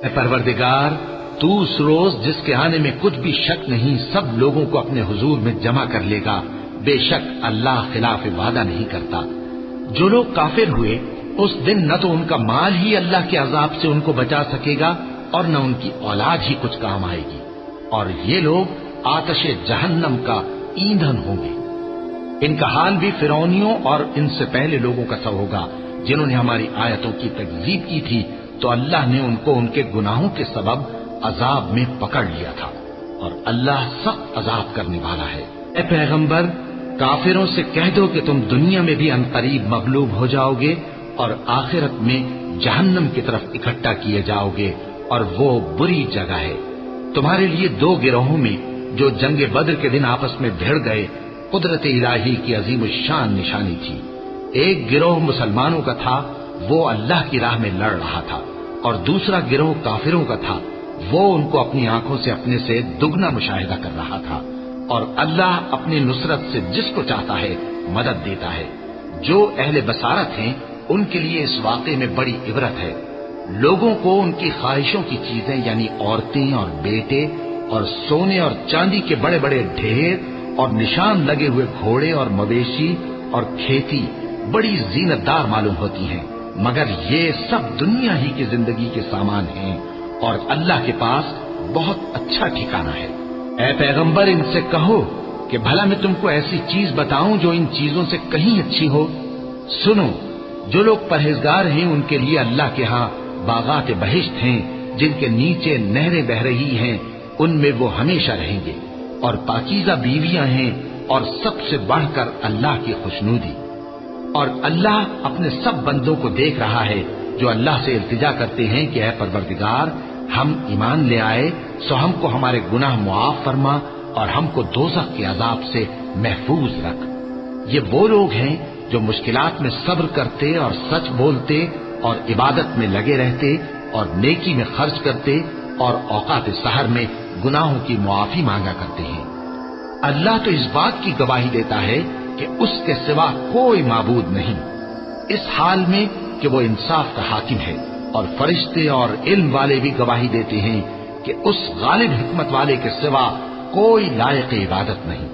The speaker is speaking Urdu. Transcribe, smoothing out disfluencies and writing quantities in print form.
اے پروردگار، تو اس روز جس کے آنے میں کچھ بھی شک نہیں سب لوگوں کو اپنے حضور میں جمع کر لے گا، بے شک اللہ خلاف وعدہ نہیں کرتا۔ جو لوگ کافر ہوئے اس دن نہ تو ان کا مال ہی اللہ کے عذاب سے ان کو بچا سکے گا اور نہ ان کی اولاد ہی کچھ کام آئے گی، اور یہ لوگ آتش جہنم کا ایندھن ہوں گے۔ ان کا حال بھی فرعونیوں اور ان سے پہلے لوگوں کا سا ہوگا جنہوں نے ہماری آیتوں کی تکذیب کی تھی، تو اللہ نے ان کو ان کے گناہوں کے سبب عذاب میں پکڑ لیا تھا، اور اللہ سخت عذاب کرنے والا ہے۔ اے پیغمبر، کافروں سے کہہ دو کہ تم دنیا میں بھی عنقریب مغلوب ہو جاؤ گے اور آخرت میں جہنم کی طرف اکٹھا کیے جاؤ گے، اور وہ بری جگہ ہے۔ تمہارے لیے دو گروہوں میں جو جنگ بدر کے دن آپس میں بھیڑ گئے قدرت الہی کی عظیم الشان نشانی تھی۔ ایک گروہ مسلمانوں کا تھا، وہ اللہ کی راہ میں لڑ رہا تھا، اور دوسرا گروہ کافروں کا تھا، وہ ان کو اپنی آنکھوں سے اپنے سے دگنا مشاہدہ کر رہا تھا۔ اور اللہ اپنی نصرت سے جس کو چاہتا ہے مدد دیتا ہے۔ جو اہل بصارت ہیں ان کے لیے اس واقعے میں بڑی عبرت ہے۔ لوگوں کو ان کی خواہشوں کی چیزیں یعنی عورتیں اور بیٹے اور سونے اور چاندی کے بڑے بڑے ڈھیر اور نشان لگے ہوئے گھوڑے اور مویشی اور کھیتی بڑی زینت دار معلوم ہوتی ہیں، مگر یہ سب دنیا ہی کی زندگی کے سامان ہیں، اور اللہ کے پاس بہت اچھا ٹھکانہ ہے۔ اے پیغمبر، ان سے کہو کہ بھلا میں تم کو ایسی چیز بتاؤں جو ان چیزوں سے کہیں اچھی ہو؟ سنو، جو لوگ پرہیزگار ہیں ان کے لیے اللہ کے ہاں باغات بہشت ہیں جن کے نیچے نہریں بہ رہی ہیں، ان میں وہ ہمیشہ رہیں گے، اور پاکیزہ بیویاں ہیں، اور سب سے بڑھ کر اللہ کی خوشنودی۔ اور اللہ اپنے سب بندوں کو دیکھ رہا ہے جو اللہ سے التجا کرتے ہیں کہ اے پروردگار، ہم ایمان لے آئے سو ہم کو ہمارے گناہ معاف فرما اور ہم کو دوزخ کے عذاب سے محفوظ رکھ۔ یہ وہ لوگ ہیں جو مشکلات میں صبر کرتے اور سچ بولتے اور عبادت میں لگے رہتے اور نیکی میں خرچ کرتے اور اوقات سحر میں گناہوں کی معافی مانگا کرتے ہیں۔ اللہ تو اس بات کی گواہی دیتا ہے کہ اس کے سوا کوئی معبود نہیں، اس حال میں کہ وہ انصاف کا حاکم ہے، اور فرشتے اور علم والے بھی گواہی دیتے ہیں کہ اس غالب حکمت والے کے سوا کوئی لائق عبادت نہیں۔